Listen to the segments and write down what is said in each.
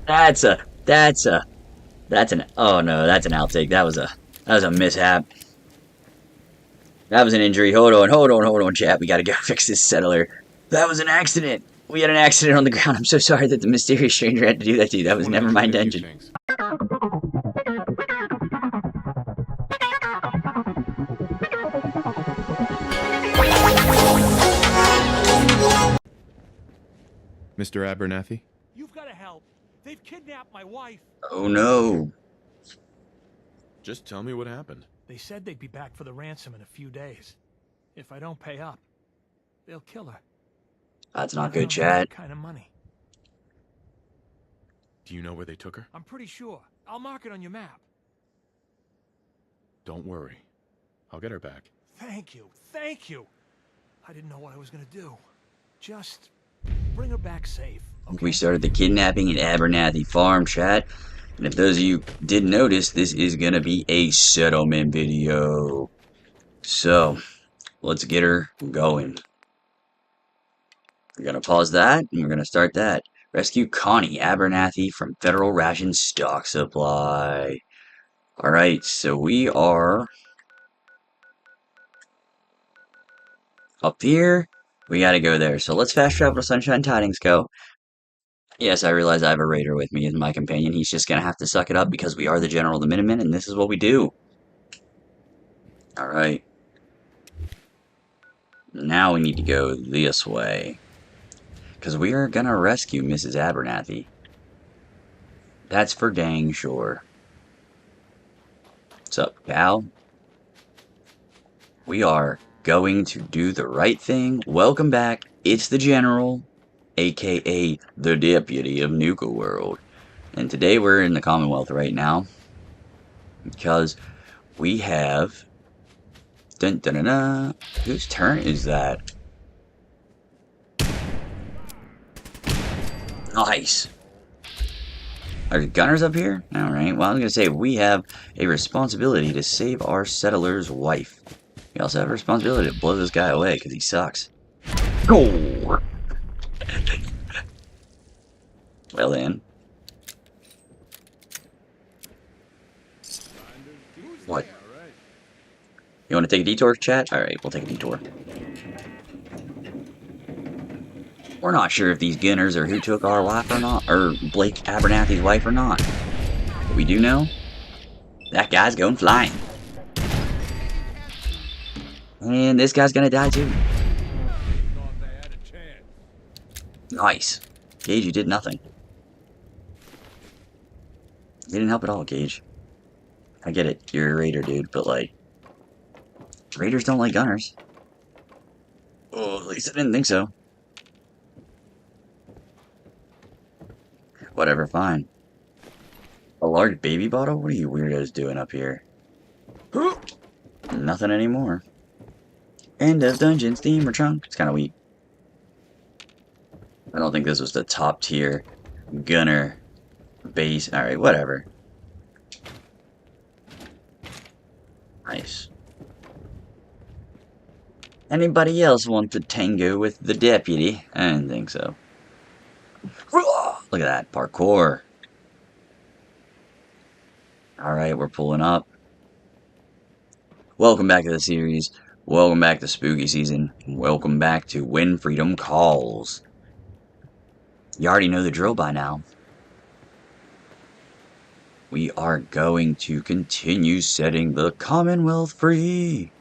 That's a, that's a, that's an, oh no, that's an outtake. That was a mishap. That was an injury. Hold on, chat. We gotta go fix this settler. That was an accident. We had an accident on the ground. I'm so sorry that the mysterious stranger had to do that to you. That was never my intention. Mr. Abernathy? You've got to help. They've kidnapped my wife. Oh no. Just tell me what happened. They said they'd be back for the ransom in a few days. If I don't pay up, they'll kill her. That's not I good, don't have chat. that kind of money. Do you know where they took her? I'm pretty sure. I'll mark it on your map. Don't worry. I'll get her back. Thank you. Thank you. I didn't know what I was going to do. Just bring her back safe. Okay? We started the kidnapping at Abernathy Farm, chat. And if those of you didn't notice, this is gonna be a settlement video. So, let's get her going. We're gonna pause that, and we're gonna start that. Rescue Connie Abernathy from Federal Ration Stock Supply. Alright, so we are up here. We gotta go there. So let's fast travel to Sunshine Tidings Co. Yes, I realize I have a raider with me as my companion. He's just gonna have to suck it up because we are the General of the Minutemen, and this is what we do. Alright. Now we need to go this way. Because we are gonna rescue Mrs. Abernathy. That's for dang sure. What's up, pal? We are going to do the right thing. Welcome back. It's the General, aka the Deputy of NUKA-WORLD. And today we're in the Commonwealth right now. Because we have... Dun, dun, dun, dun. Whose turn is that? Nice. Are the gunners up here? Alright, well I was going to say, we have a responsibility to save our settler's wife. We also have a responsibility to blow this guy away, because he sucks. Go! Well then. What? You want to take a detour, chat? Alright, we'll take a detour. We're not sure if these gunners are who took our wife or not, or Blake Abernathy's wife or not. But we do know that guy's going flying. And this guy's gonna die too. Nice. Gage, you did nothing. You didn't help at all, Gage. I get it, you're a raider, dude, but like... Raiders don't like gunners. Oh, at least I didn't think so. Whatever, fine. A large baby bottle? What are you weirdos doing up here? Nothing anymore. End of dungeon, steamer trunk. It's kind of weak. I don't think this was the top tier gunner base. Alright, whatever. Nice. Anybody else want to tango with the deputy? I didn't think so. Look at that, parkour. Alright, we're pulling up. Welcome back to the series. Welcome back to spooky season. Welcome back to When Freedom Calls. You already know the drill by now. We are going to continue setting the Commonwealth free.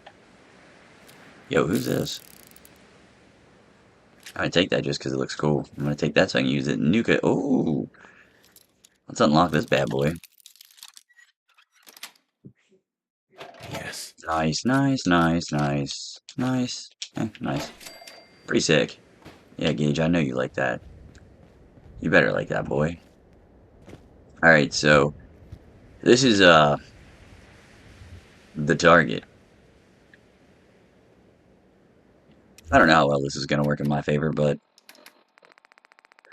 Yo, who's this? I'm gonna take that just because it looks cool. I'm gonna take that so I can use it. Nuka. Oh, let's unlock this bad boy. Yes. Nice, nice, nice, nice, nice. Nice. Pretty sick. Yeah, Gage, I know you like that. You better like that, boy. Alright, so this is the target. I don't know how well this is gonna work in my favor, but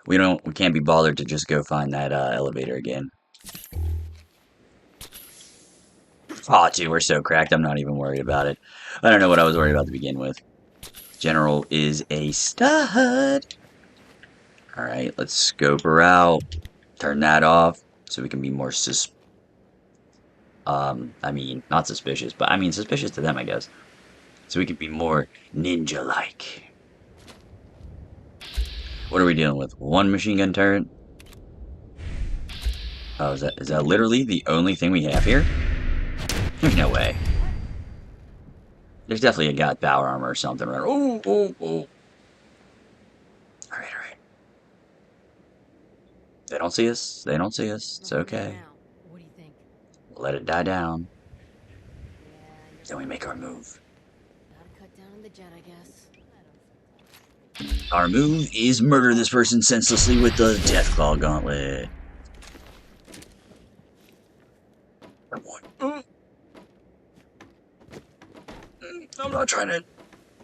we can't be bothered to just go find that elevator again. Aw, dude, we're so cracked, I'm not even worried about it. I don't know what I was worried about to begin with. General is a stud. Alright, let's scope her out. Turn that off so we can be more I mean, not suspicious, but I mean suspicious to them, I guess. So we can be more ninja-like. What are we dealing with? One machine gun turret? Oh, is that literally the only thing we have here? There's no way. There's definitely a god power armor or something. Right? Oh, oh, oh. Alright, alright. They don't see us. They don't see us. It's okay. What do you think? We'll let it die down. Yeah, Then we make our move. gotta cut down on the jet, I guess. Our move is murder this person senselessly with the Deathclaw Gauntlet. I'm not trying to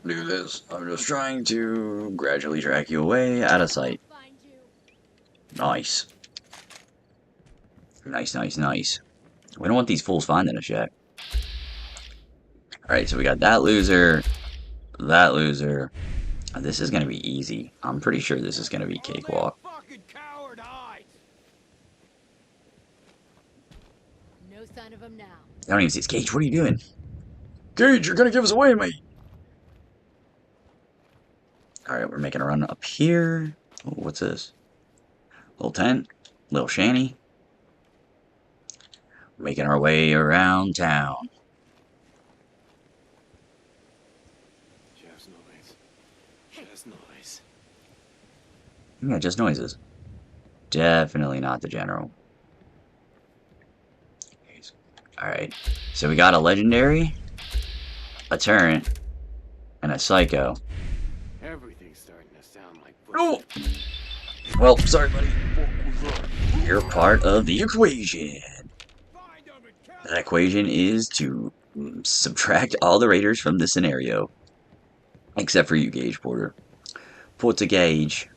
do this. I'm just trying to gradually drag you away out of sight. Find you. Nice. Nice, nice, nice. We don't want these fools finding us yet. Alright, so we got that loser. That loser. This is going to be easy. I'm pretty sure this is going to be cakewalk. No sign of him now. I don't even see his Gage. What are you doing? Gage, you're going to give us away, mate. Alright, we're making a run up here. Oh, what's this? Little tent. Little shanty. Making our way around town. Just noise. Just noise. Yeah, just noises. Definitely not the general. Alright, so we got a legendary, a turret, and a psycho. Everything's starting to sound like Oh! Well, sorry, buddy. You're part of the equation. That equation is to subtract all the raiders from the scenario. Except for you, Gage Porter. Put a Gage.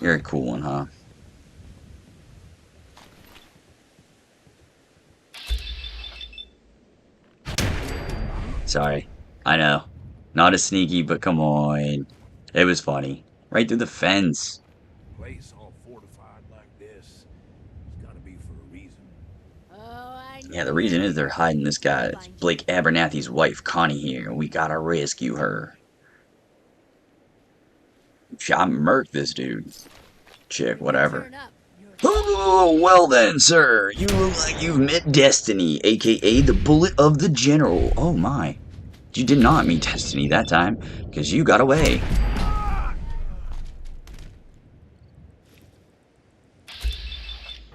You're a cool one, huh? Sorry. I know. Not as sneaky, but come on. It was funny. Right through the fence. Place all fortified like this. It's gotta be for a reason. Oh, I Yeah, the reason is they're hiding this guy. It's Blake Abernathy's wife, Connie, here. We gotta rescue her. I murked this dude. Chick, whatever. Turn up. Oh, well then, sir. You look like you've met Destiny, aka the Bullet of the General. Oh my. You did not meet Destiny that time, because you got away.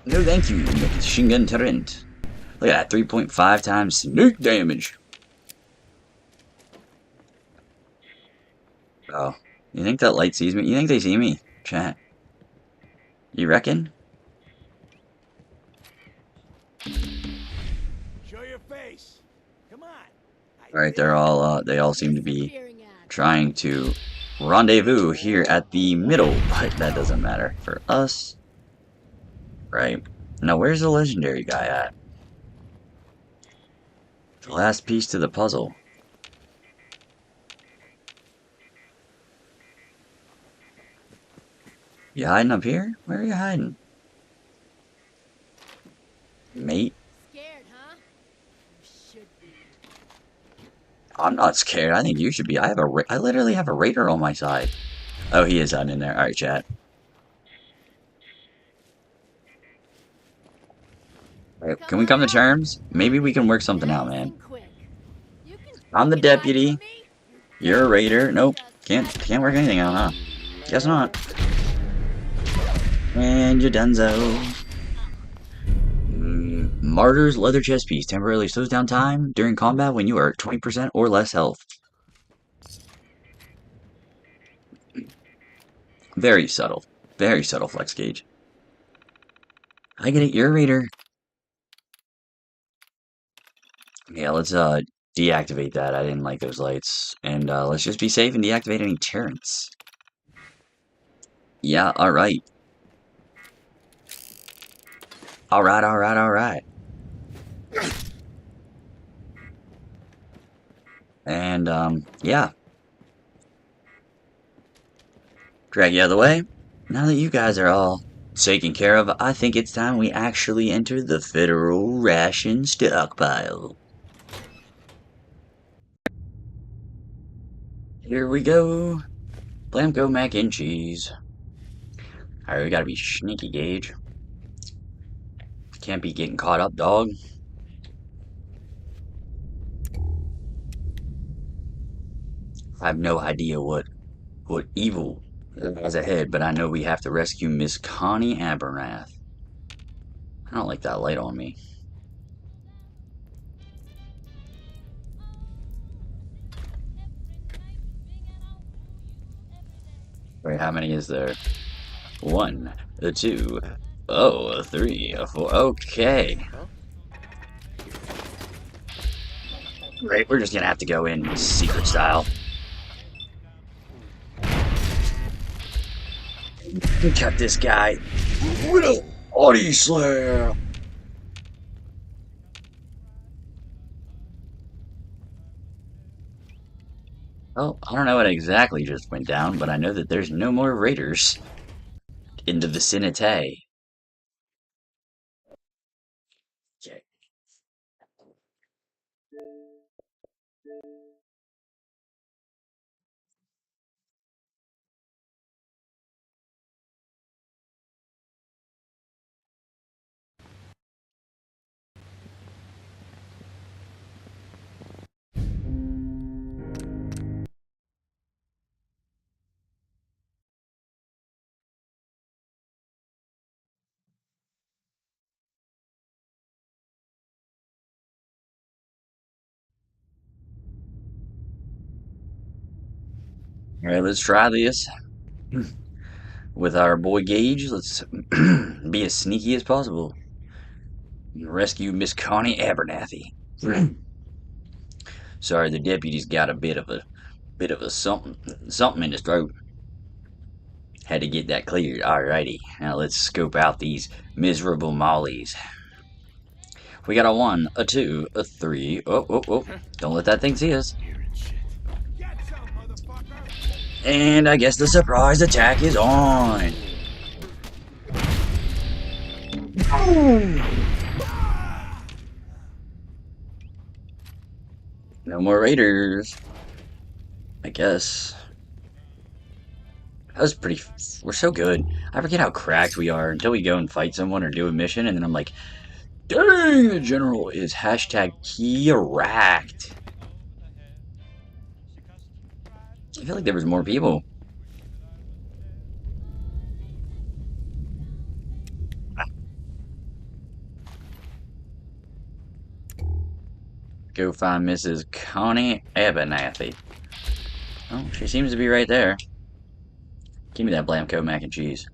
No thank you, machine gun turret. Look at that, 3.5 times sneak damage. Oh, you think that light sees me? You think they see me? Chat. You reckon? Show your face. Come on. Alright, they all seem to be trying to rendezvous here at the middle, but that doesn't matter for us. Right. Now, where's the legendary guy at? The last piece to the puzzle. You hiding up here? Where are you hiding? Mate? Scared, huh? You should be. I'm not scared. I think you should be. I literally have a raider on my side. Oh, he is hiding in there. Alright, chat. Alright, can we come to terms? Maybe we can work something out, man. I'm the deputy. You're a raider. Nope. Can't work anything out, huh? Guess not. And you're donezo. Martyr's leather chest piece temporarily slows down time during combat when you are at 20% or less health. Very subtle. Very subtle flex gauge. I get it, you're a raider. Yeah, let's deactivate that. I didn't like those lights. And let's just be safe and deactivate any turrets. Yeah, alright. Alright, alright, alright. And, yeah. drag you out of the way. Now that you guys are all taken care of, I think it's time we actually enter the federal ration stockpile. Here we go. Blamco mac and cheese. Alright, we gotta be sneaky, Gage. Can't be getting caught up, dog. I have no idea what evil lies ahead, but I know we have to rescue Miss Connie Abernathy. I don't like that light on me. Wait, how many is there? 1, 2, oh, 3, 4. Okay. Great, we're just gonna have to go in secret style. Cut this guy with a body slam. Well, I don't know what exactly just went down, but I know that there's no more raiders in the vicinity. Okay. Alright, let's try this. With our boy Gage, let's be as sneaky as possible. Rescue Miss Connie Abernathy. Sorry, the deputy's got a bit of a something in his throat. Had to get that cleared. Alrighty, now let's scope out these miserable mollies. We got a 1, a 2, a 3. Oh, oh, oh! Don't let that thing see us. And I guess the surprise attack is on. No more raiders. I guess. That was pretty. We're so good. I forget how cracked we are until we go and fight someone or do a mission, and then I'm like, dang, the general is hashtag correct. I feel like there was more people. Go find Mrs. Connie Abernathy. Oh, she seems to be right there. Give me that Blamco mac and cheese.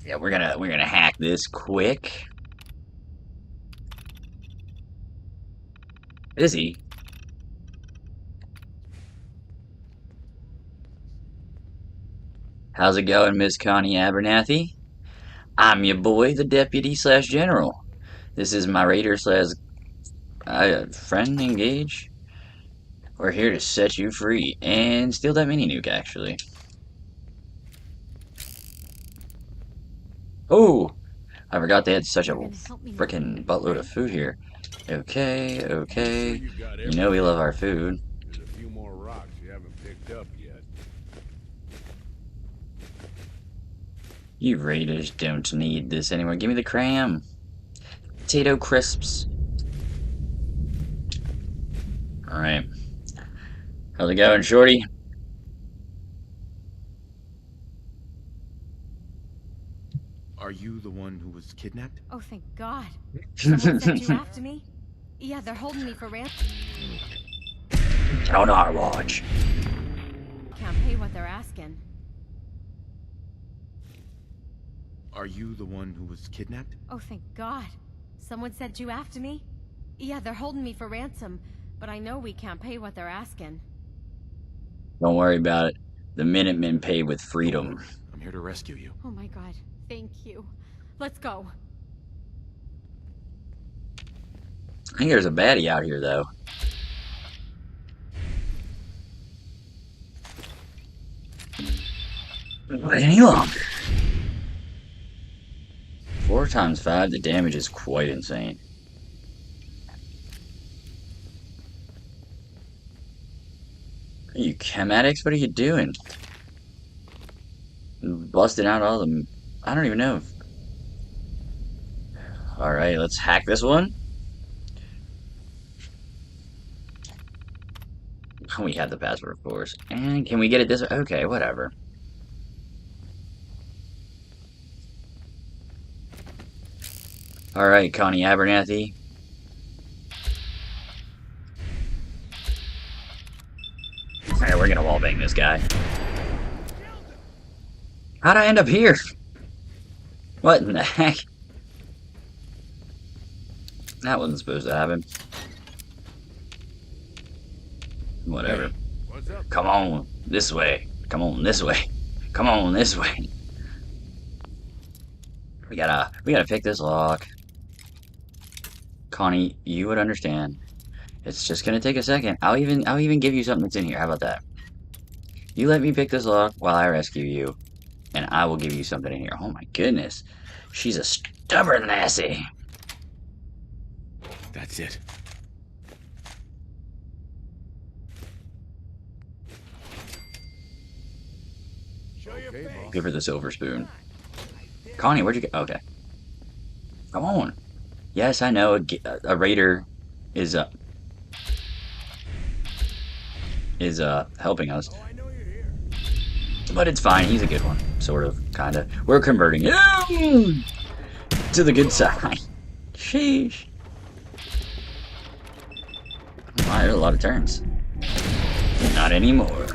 Yeah, we're gonna hack this quick. Is he? How's it going, Miss Connie Abernathy? I'm your boy, the deputy slash general. This is my raider slash friend engage. We're here to set you free and steal that mini nuke, actually. Oh, I forgot they had such a frickin' buttload of food here. Okay, okay. You know we love our food. There's a few more rocks you haven't picked up yet. You raiders don't need this anymore. Give me the cram. Potato crisps. Alright. How's it going, shorty? Are you the one who was kidnapped? Oh, thank God. Someone sent you after me? Yeah, they're holding me for ransom. On our watch. Can't pay what they're asking. Are you the one who was kidnapped? Oh, thank God. Someone sent you after me? Yeah, they're holding me for ransom, but I know we can't pay what they're asking. Don't worry about it. The Minutemen pay with freedom. I'm here to rescue you. Oh my God, thank you. Let's go. I think there's a baddie out here, though. wait any longer. 4 times 5, the damage is quite insane. Are you chem addicts? What are you doing? Busting out all the... I don't even know. Alright, let's hack this one. We have the password, of course. And can we get it this way? Okay, whatever. Alright, Connie Abernathy. Alright, we're gonna wallbang this guy. How'd I end up here? What in the heck? That wasn't supposed to happen. Whatever. Hey, what's up? Come on, this way. Come on, this way. Come on, this way. We gotta pick this lock. Connie, you would understand. It's just gonna take a second. I'll even give you something that's in here. How about that? You let me pick this lock while I rescue you, and I will give you something in here. Oh my goodness. She's a stubborn lassie. That's it. Show your Okay, face. boss. Give her the silver spoon. Connie, where'd you go? Okay. Come on. Yes, I know a raider is helping us. Oh, I know you're here. But it's fine, he's a good one. Sort of, kinda. We're converting him to the good side. Sheesh. Wow, there's a lot of turns. Not anymore.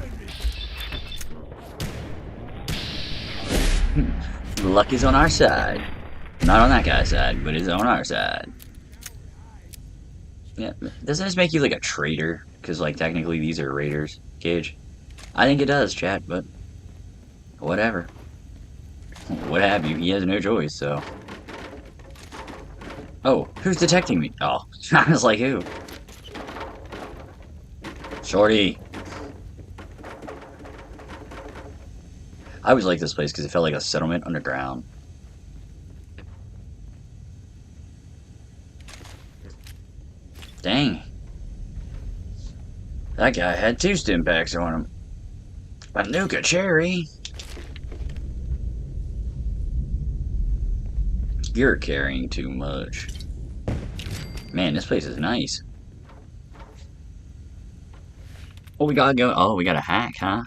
Luck is on our side. Not on that guy's side, but it's on our side. Yeah, doesn't this make you like a traitor? Because, like, technically these are raiders, Gage. I think it does, chat, but whatever. What have you? He has no choice, so. Oh, who's detecting me? Oh, I was like, who? Shorty. I always liked this place because it felt like a settlement underground. Dang. That guy had 2 stim packs on him. A Nuka cherry. You're carrying too much. Man, this place is nice. Oh, we gotta go. Oh, we got a hack, huh?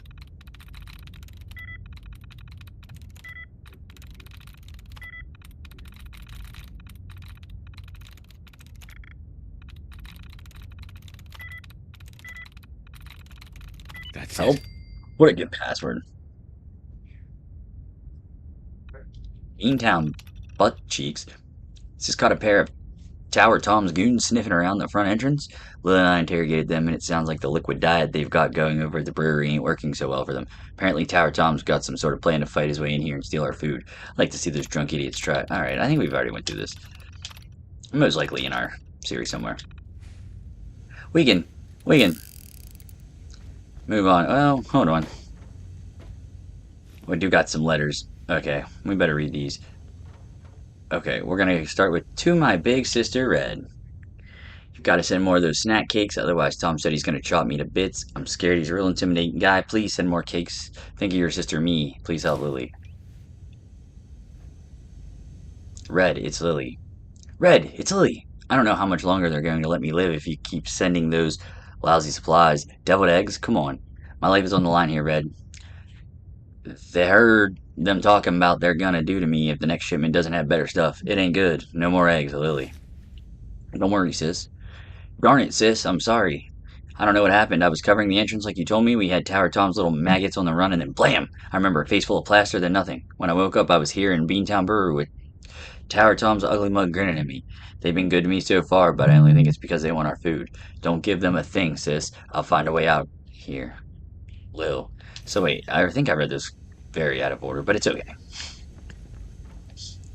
That's Help. it. What a good password. Beantown butt cheeks. Just caught a pair of Tower Tom's goons sniffing around the front entrance. Lil and I interrogated them, and it sounds like the liquid diet they've got going over at the brewery ain't working so well for them. Apparently, Tower Tom's got some sort of plan to fight his way in here and steal our food. I'd like to see those drunk idiots try. Alright, I think we've already went through this. Most likely in our series somewhere. We can move on. Well, hold on. We do got some letters. Okay, we better read these. Okay, we're gonna start with To My Big Sister Red. You've got to send more of those snack cakes, otherwise Tom said he's gonna chop me to bits. I'm scared he's a real intimidating guy. Please send more cakes. Think of your sister me. Please help Lily. Red, it's Lily. Red, it's Lily. I don't know how much longer they're going to let me live if you keep sending those lousy supplies. Deviled eggs? Come on. My life is on the line here, Red. They heard them talking about they're gonna do to me if the next shipment doesn't have better stuff. It ain't good. No more eggs, Lily. Don't worry, sis. Darn it, sis. I'm sorry. I don't know what happened. I was covering the entrance like you told me. We had Tower Tom's little maggots on the run, and then blam! I remember a face full of plaster, then nothing. When I woke up, I was here in Beantown Brewery with Tower Tom's ugly mug grinning at me. They've been good to me so far, but I only think it's because they want our food. Don't give them a thing, sis. I'll find a way out. Here. Lil. So wait, I think I read this very out of order, but it's okay.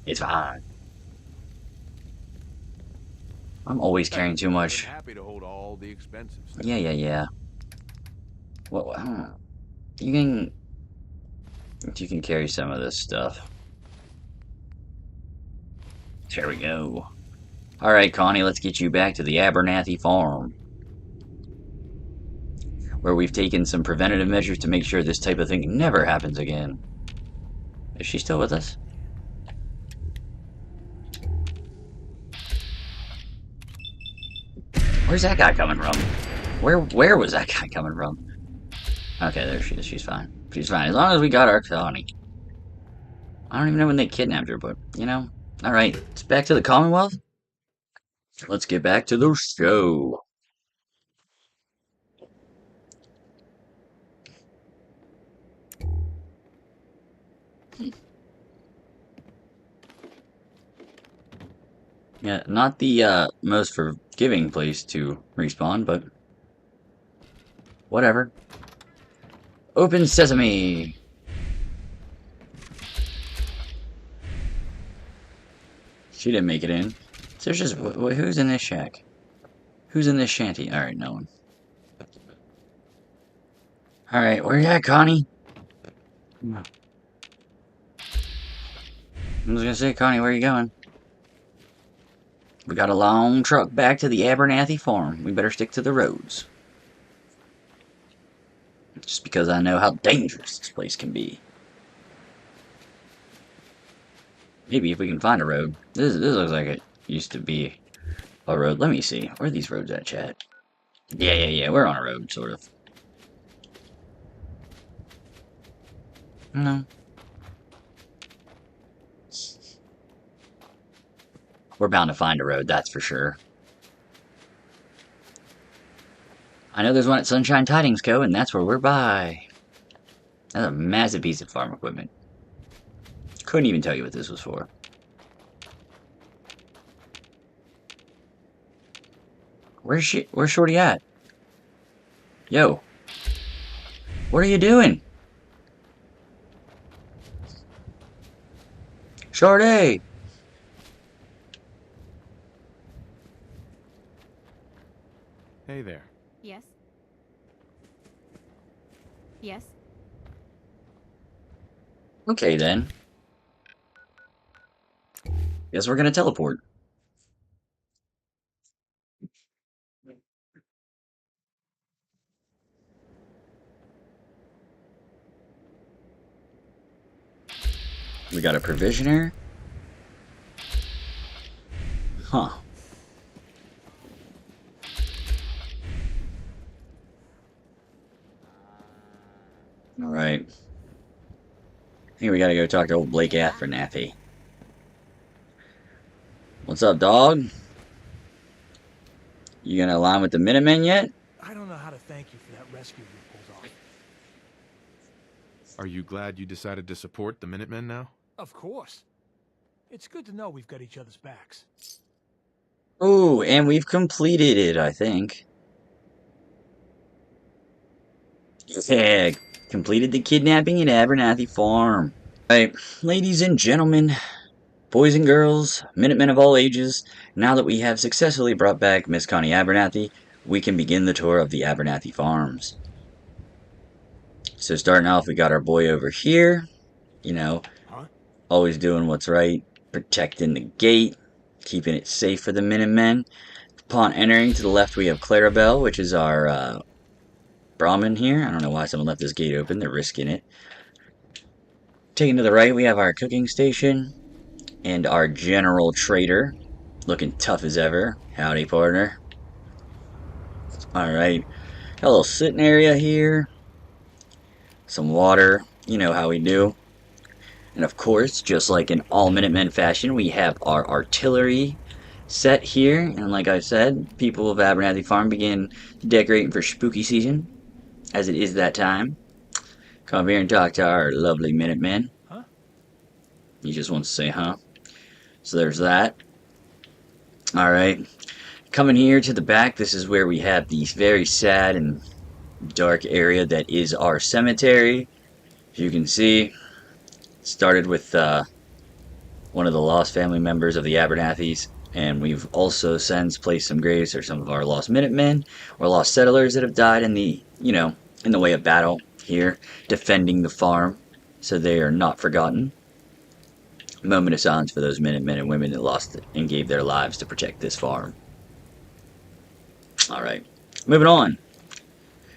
It's fine. I'm always carrying too much. I'm happy to hold all the expenses. Yeah. What? You can... You can carry some of this stuff. There we go. Alright, Connie, let's get you back to the Abernathy Farm, where we've taken some preventative measures to make sure this type of thing never happens again. Is she still with us? Where's that guy coming from? Where was that guy coming from? Okay, there she is. She's fine. She's fine. As long as we got our Connie. I don't even know when they kidnapped her, but, you know. Alright, it's back to the Commonwealth. Let's get back to the show. Yeah, not the most forgiving place to respawn, but whatever. Open sesame! She didn't make it in. So there's just... who's in this shack? Who's in this shanty? Alright, no one. Alright, where you at, Connie? I was gonna say, Connie, where are you going? We got a long truck back to the Abernathy Farm. We better stick to the roads. Just because I know how dangerous this place can be. Maybe if we can find a road. This looks like it used to be a road. Let me see. Where are these roads at, chat? Yeah. We're on a road, sort of. No. We're bound to find a road, that's for sure. I know there's one at Sunshine Tidings Co., and that's where we're by. That's a massive piece of farm equipment. Couldn't even tell you what this was for. Where's Shorty at? Yo. What are you doing? Shorty! Hey there. Yes? Yes? Okay, then. Guess we're gonna teleport. We got a provisioner. Huh. Alright. I think we gotta go talk to old Blake Abernathy. What's up, dog? You gonna align with the Minutemen yet? I don't know how to thank you for that rescue you pulled off. Are you glad you decided to support the Minutemen now? Of course. It's good to know we've got each other's backs. Oh, and we've completed it, I think. Yeah, completed the kidnapping at Abernathy Farm. Right, ladies and gentlemen, boys and girls, Minutemen of all ages, now that we have successfully brought back Miss Connie Abernathy, we can begin the tour of the Abernathy Farms. So starting off, we got our boy over here, you know, always doing what's right, protecting the gate, keeping it safe for the Minutemen. Upon entering, to the left we have Clarabelle, which is our Brahmin here. I don't know why someone left this gate open, they're risking it. Taking to the right, we have our cooking station, and our general trader, looking tough as ever. Howdy, partner. Alright, got a little sitting area here, some water, you know how we do. And of course, just like in all Minutemen fashion, we have our artillery set here. And like I said, people of Abernathy Farm begin decorating for spooky season, as it is that time. Come here and talk to our lovely Minutemen. Huh? He just wants to say, huh? So there's that. Alright. Coming here to the back, this is where we have the very sad and dark area that is our cemetery. As you can see, it started with one of the lost family members of the Abernathys, and we've also since placed some graves for some of our lost Minutemen or lost settlers that have died in the, you know, in the way of battle here, defending the farm. so they are not forgotten. Moment of silence for those Minutemen and women that lost and gave their lives to protect this farm. Alright, moving on.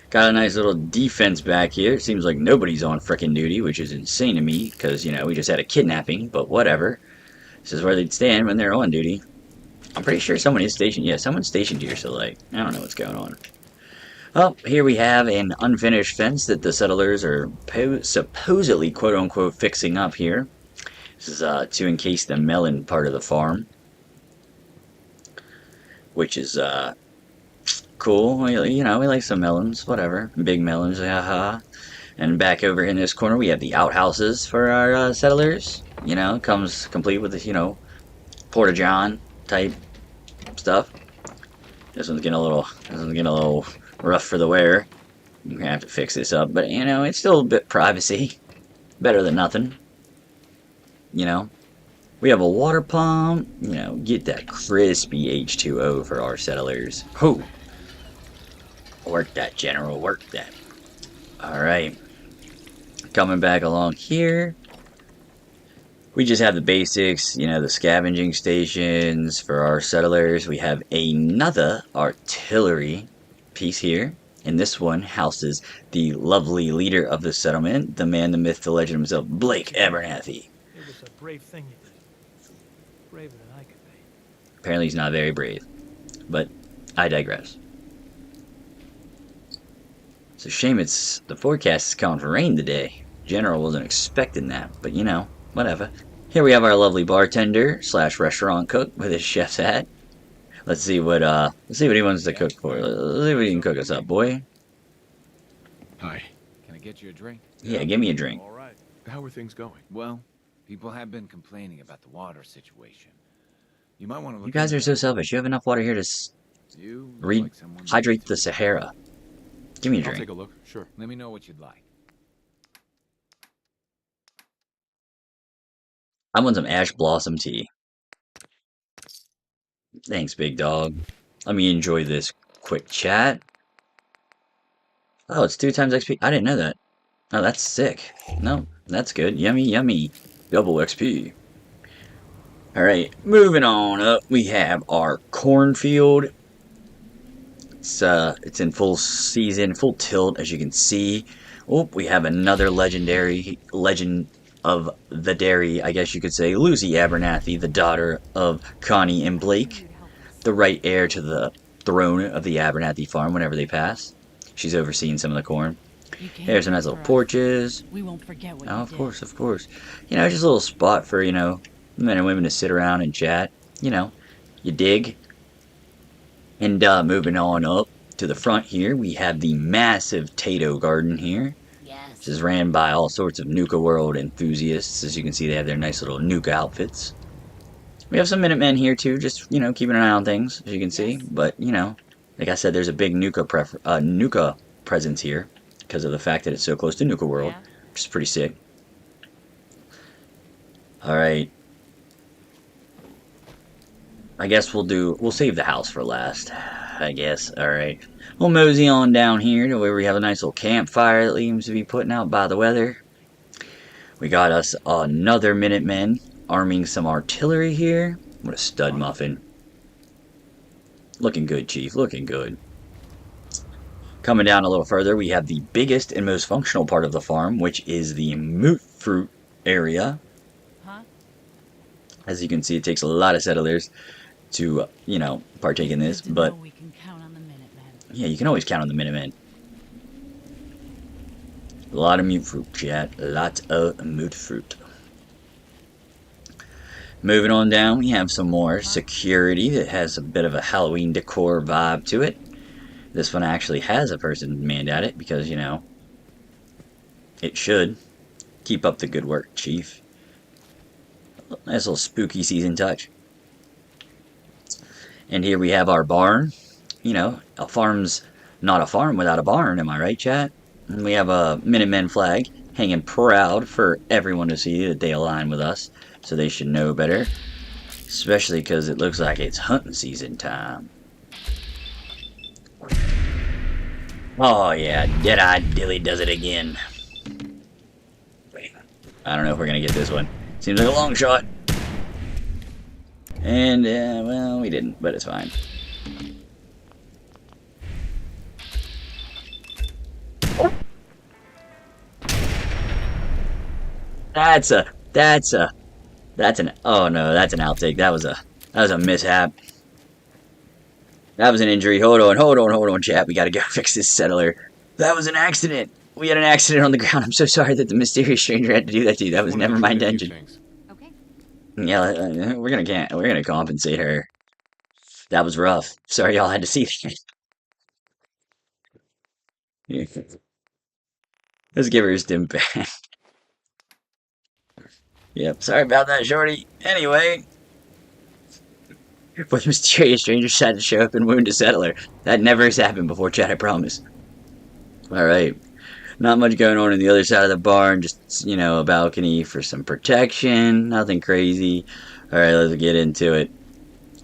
Got a nice little defense back here. It seems like nobody's on frickin' duty, which is insane to me, because, you know, we just had a kidnapping, but whatever. This is where they'd stand when they're on duty. I'm pretty sure someone is stationed. Yeah, someone's stationed here, so, like, I don't know what's going on. Well, here we have an unfinished fence that the settlers are supposedly, quote-unquote, fixing up here. This is to encase the melon part of the farm, which is cool. You know, we like some melons, whatever. Big melons, haha. And back over in this corner, we have the outhouses for our settlers. You know, comes complete with this, you know, porta-john type stuff. This one's getting a little rough for the wearer. You're gonna have to fix this up, but you know, it's still a bit privacy. Better than nothing. You know, we have a water pump. You know, get that crispy H2O for our settlers. Ho! Work that, General. Work that. Alright. Coming back along here. We just have the basics, you know, the scavenging stations for our settlers. We have another artillery piece here. And this one houses the lovely leader of the settlement, the man, the myth, the legend himself, Blake Abernathy. It was a brave thing you did. Braver than I could be. Apparently he's not very brave. But I digress. It's a shame the forecast is calling for rain today. General wasn't expecting that, but you know, whatever. Here we have our lovely bartender / restaurant cook with his chef's hat. Let's see what he wants to cook for. Let's see what he can cook us up, boy. Hi. Can I get you a drink? Yeah, give me a drink. All right. How are things going? Well, people have been complaining about the water situation. You might want to look. You guys are so selfish. You have enough water here to You look like someone hydrate the Sahara. Give me a I'll drink. take a look. Sure. Let me know what you'd like. I want some ash blossom tea. Thanks, big dog. Let me enjoy this quick chat. Oh, it's 2 times XP. I didn't know that. Oh, that's sick. No, that's good. Yummy, yummy. Double XP. Alright, moving on up. We have our cornfield. It's in full season, full tilt, as you can see. Oh, we have another legend of the dairy, I guess you could say, Lucy Abernathy, the daughter of Connie and Blake, the right heir to the throne of the Abernathy Farm whenever they pass. She's overseeing some of the corn. There's some nice little porches. We won't forget what Oh, you of did. course, of course. You know, just a little spot for, you know, men and women to sit around and chat. You know, you dig. And moving on up to the front here, we have the massive Tato garden here. Yes. This is ran by all sorts of NUKA-WORLD enthusiasts. As you can see, they have their nice little NUKA outfits. We have some Minutemen here too, just, you know, keeping an eye on things, as you can see. But, you know, like I said, there's a big NUKA presence here because of the fact that it's so close to NUKA-WORLD, which is pretty sick. Alright. I guess we'll save the house for last, I guess. Alright. We'll mosey on down here to where we have a nice little campfire that seems to be putting out by the weather. We got us another Minutemen arming some artillery here. What a stud muffin. Looking good, Chief. Looking good. Coming down a little further, we have the biggest and most functional part of the farm, which is the moot fruit area. Huh? As you can see, it takes a lot of settlers to, you know, partake in this, Good to but know we can count on the Minutemen. yeah, you can always count on the Minutemen. A lot of moot fruit, chat. Lots of moot fruit. Moving on down, we have some more security that has a bit of a Halloween decor vibe to it. This one actually has a person manned at it because, you know, it should. Keep up the good work, Chief. Nice little spooky season touch. And here we have our barn. You know, a farm's not a farm without a barn, am I right, chat? And we have a Minutemen flag hanging proud for everyone to see that they align with us. So they should know better. Especially because it looks like it's hunting season time. Oh yeah, Dead-Eye Dilly does it again. I don't know if we're gonna get this one. Seems like a long shot. And, well, we didn't, but it's fine. That's an, oh no, that's an outtake. That was a mishap. That was an injury. Hold on, chat. We gotta go fix this settler. That was an accident. We had an accident on the ground. I'm so sorry that the mysterious stranger had to do that to you. That was never my intention. Okay. Yeah, we're gonna compensate her. That was rough. Sorry y'all had to see that. Let's give her a stim back. Yep, sorry about that, shorty. Anyway, but the mysterious stranger decided to show up and wound a settler. That never has happened before, Chad, I promise. Alright, not much going on the other side of the barn, just, you know, a balcony for some protection, nothing crazy. Alright, let's get into it.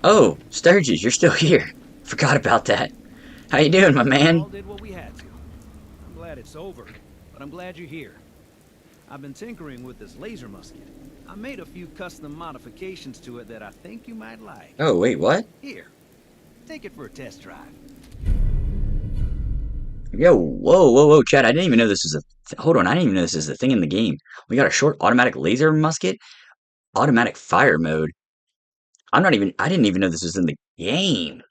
Oh, Sturgis, you're still here. Forgot about that. How you doing, my We man? all did what we had to. I'm glad it's over, but I'm glad you're here. I've been tinkering with this laser musket. I made a few custom modifications to it that I think you might like. Oh, wait, what? Here, take it for a test drive. Yo, whoa, Chad, I didn't even know this was hold on, I didn't even know this is a thing in the game. We got a short automatic laser musket, automatic fire mode. I didn't even know this was in the game.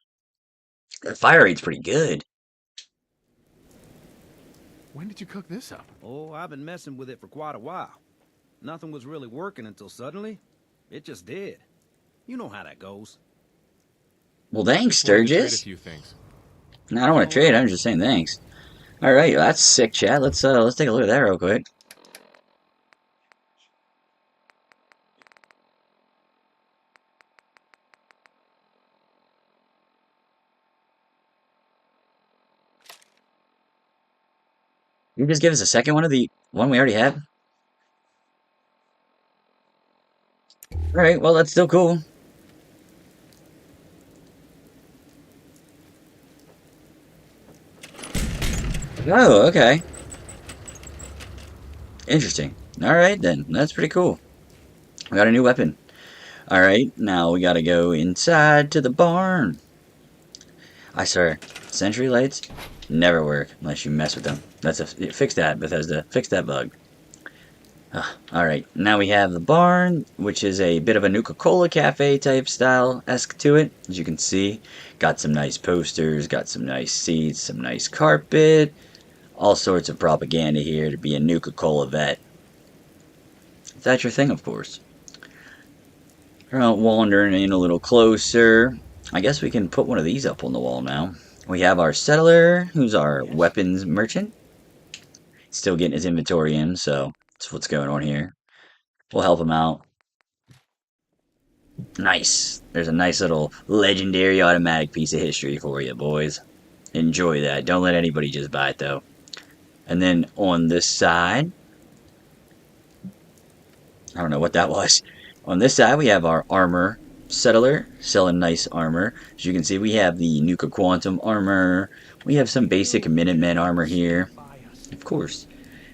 The fire rate's pretty good. When did you cook this up? Oh, I've been messing with it for quite a while. Nothing was really working until suddenly, it just did. You know how that goes. Well, thanks, Just wanted to trade a Sturgis. few things. No, I don't want to trade, I'm just saying thanks. Alright, that's sick, Chad. Let's take a look at that real quick. You just give us a second one of the one we already have? Alright, well, that's still cool. Oh, okay. Interesting. Alright then, that's pretty cool. We got a new weapon. Alright, now we gotta go inside to the barn. I swear, sentry lights never work unless you mess with them. Fix that, Bethesda. Fix that bug. Alright, now we have the barn, which is a bit of a Nuka-Cola cafe type style-esque to it. As you can see, got some nice posters, got some nice seats, some nice carpet, all sorts of propaganda here to be a Nuka-Cola vet. If that's your thing, of course. Wandering in a little closer. I guess we can put one of these up on the wall now. We have our settler, who's our weapons merchant. Still getting his inventory in, so that's what's going on here. We'll help him out. Nice. There's a nice little legendary automatic piece of history for you, boys. Enjoy that. Don't let anybody just buy it, though. And then on this side, I don't know what that was. On this side, we have our armor settler selling nice armor. As you can see, we have the Nuka Quantum armor. We have some basic Minutemen armor here. Of course.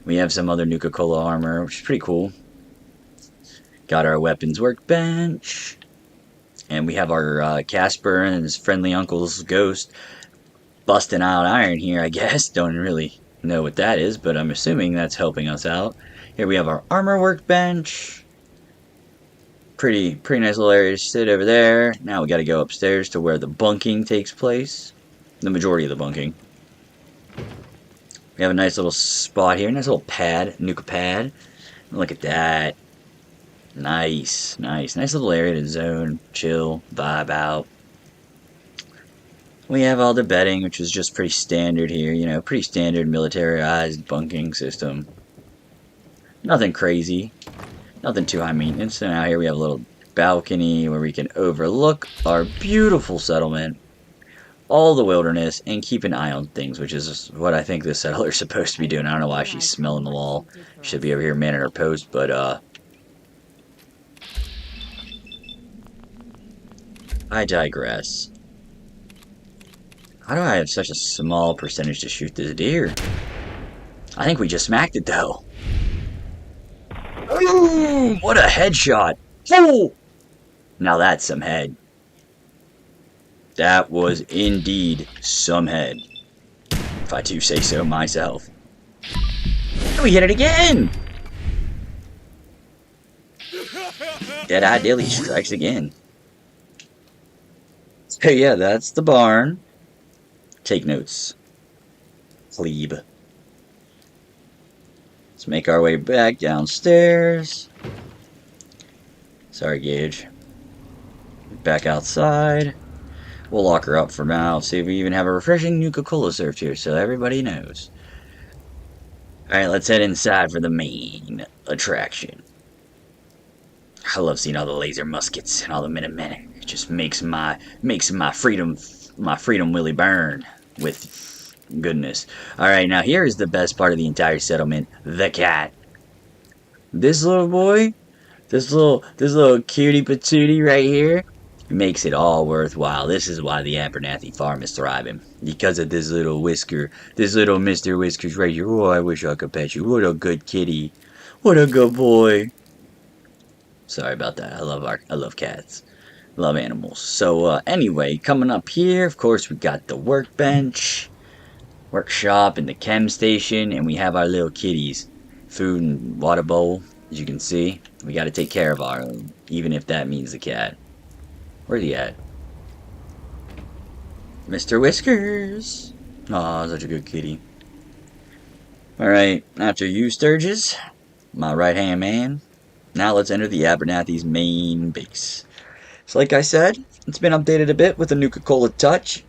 We have some other Nuka-Cola armor, which is pretty cool. Got our weapons workbench. And we have our Casper and his friendly uncle's ghost busting out iron here, I guess. Don't really know what that is, but I'm assuming that's helping us out. Here we have our armor workbench. Pretty nice little area to sit over there. Now we got to go upstairs to where the bunking takes place. The majority of the bunking. We have a nice little spot here. Nice little pad. Nuka pad. Look at that. Nice. Nice little area to zone, chill, vibe out. We have all the bedding, which is just pretty standard here. You know, pretty standard militarized bunking system. Nothing crazy. Nothing too high maintenance. So now here we have a little balcony where we can overlook our beautiful settlement, all the wilderness, and keep an eye on things, which is what I think this settler's supposed to be doing. I don't know why she's smelling the wall. Should be over here manning her post, but I digress. How do I have such a small percentage to shoot this deer? I think we just smacked it, though. Oh, Boom! What a headshot. Oh! Now that's some head. That was indeed some head. If I do say so myself. And we hit it again! Dead-Eye Dilly strikes again. So yeah, that's the barn. Take notes. Plebe. Let's make our way back downstairs. Sorry, Gage. Back outside. We'll lock her up for now. See if we even have a refreshing Nuka-Cola served here so everybody knows. Alright, let's head inside for the main attraction. I love seeing all the laser muskets and all the Minutemen. It just makes my freedom willy burn with goodness. Alright, now here is the best part of the entire settlement. The cat. This little boy, this little cutie patootie right here, makes it all worthwhile. This is why the Abernathy Farm is thriving. Because of this little Whisker. This little Mr. Whiskers right here. Oh, I wish I could pet you. What a good kitty. What a good boy. Sorry about that. I love cats. Love animals. So, anyway, coming up here, of course, we got the workbench, workshop, and the chem station, and we have our little kitties. Food and water bowl, as you can see. We got to take care of our own, even if that means the cat. Where's he at? Mr. Whiskers! Aw, such a good kitty. Alright, after you, Sturgis, my right-hand man, now let's enter the Abernathy's main base. So like I said, it's been updated a bit with a Nuka-Cola touch.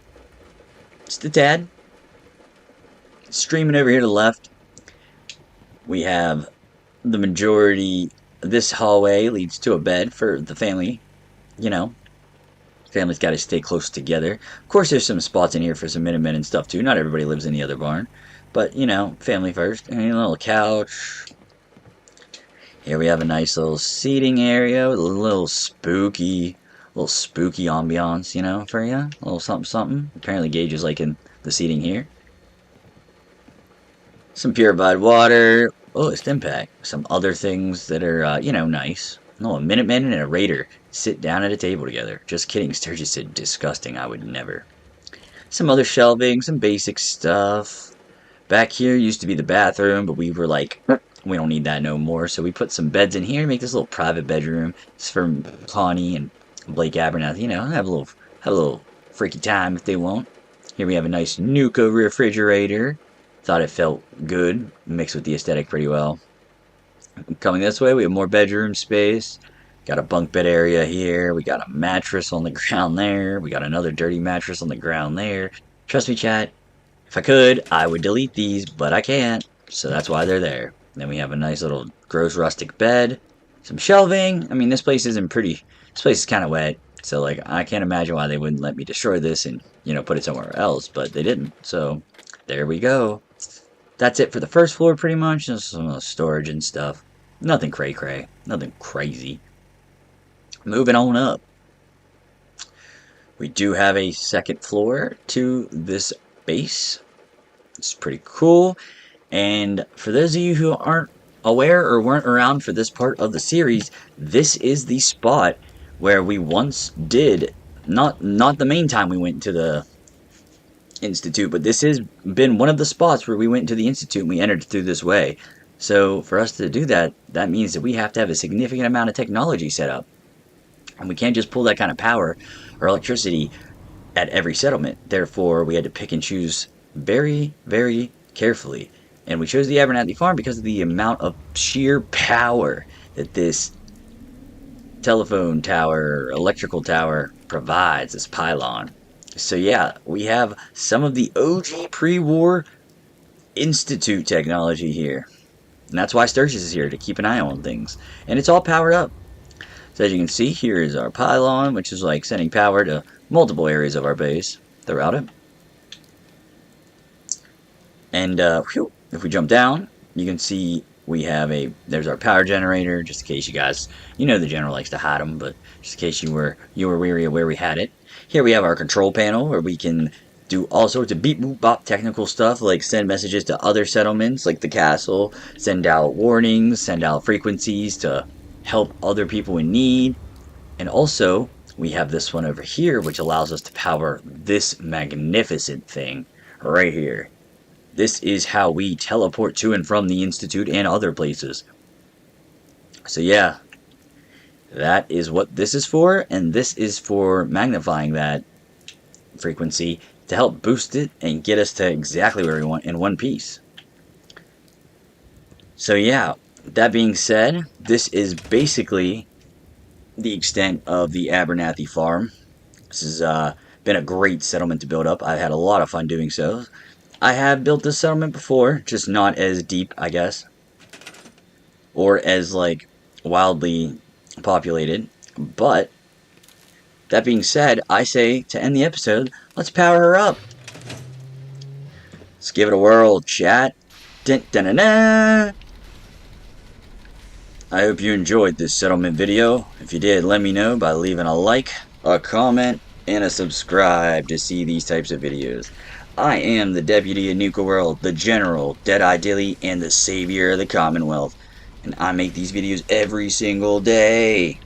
Just a tad. Streaming over here to the left, we have the majority. This hallway leads to a bed for the family. You know, family's got to stay close together. Of course, there's some spots in here for some Minutemen and stuff too. Not everybody lives in the other barn. But, you know, family first. And a little couch. Here we have a nice little seating area with a little spooky ambiance, you know, for you. A little something, something. Apparently Gage is liking the seating here. Some purified water. Oh, a stim pack. Some other things that are, you know, nice. No, a Minuteman and a Raider sit down at a table together. Just kidding, Sturgis said disgusting. I would never. Some other shelving, some basic stuff. Back here used to be the bathroom, but we were like, we don't need that no more. So we put some beds in here to make this little private bedroom. It's for Connie and Blake Abernathy, you know, have a little freaky time if they want. Here we have a nice Nuka refrigerator. Thought it felt good, mixed with the aesthetic pretty well. Coming this way, we have more bedroom space. Got a bunk bed area here. We got a mattress on the ground there. We got another dirty mattress on the ground there. Trust me, chat. If I could, I would delete these, but I can't. So that's why they're there. Then we have a nice little gross rustic bed. Some shelving. I mean, this place isn't pretty. This place is kind of wet. So, like, I can't imagine why they wouldn't let me destroy this and, you know, put it somewhere else. But they didn't. So, there we go. That's it for the first floor, pretty much. Just some storage and stuff. Nothing cray-cray. Nothing crazy. Moving on up. We do have a second floor to this base. It's pretty cool. And for those of you who aren't aware or weren't around for this part of the series, this is the spot where we once did, not the main time we went to the Institute, but this has been one of the spots where we went to the Institute and we entered through this way. So for us to do that, that means that we have to have a significant amount of technology set up. And we can't just pull that kind of power or electricity at every settlement. Therefore, we had to pick and choose very, very carefully. And we chose the Abernathy Farm because of the amount of sheer power that this telephone tower, electrical tower provides, this pylon. So yeah, we have some of the OG pre-war Institute technology here. And that's why Sturgis is here, to keep an eye on things. And it's all powered up. So as you can see, here is our pylon, which is like sending power to multiple areas of our base throughout it. And if we jump down, you can see we have there's our power generator, just in case you guys, you know the general likes to hide them, but just in case you were weary of where we had it. Here we have our control panel, where we can do all sorts of beep boop bop technical stuff, like send messages to other settlements like the castle, send out warnings, send out frequencies to help other people in need. And also, we have this one over here, which allows us to power this magnificent thing right here. This is how we teleport to and from the Institute and other places. So yeah, that is what this is for, and this is for magnifying that frequency to help boost it and get us to exactly where we want in one piece. So yeah, that being said, this is basically the extent of the Abernathy Farm. This has been a great settlement to build up. I've had a lot of fun doing so. I have built this settlement before, just not as deep, I guess, or as like wildly populated. But that being said, I say to end the episode, let's power her up. Let's give it a whirl, chat. Dun, dun, dun, dun. I hope you enjoyed this settlement video. If you did, let me know by leaving a like, a comment, and a subscribe to see these types of videos. I am the Deputy of NUKA-WORLD, the General, Deadeye Dilly, and the Savior of the Commonwealth. And I make these videos every single day.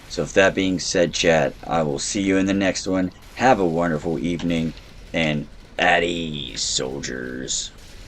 So with that being said, chat, I will see you in the next one. Have a wonderful evening, and at ease, soldiers.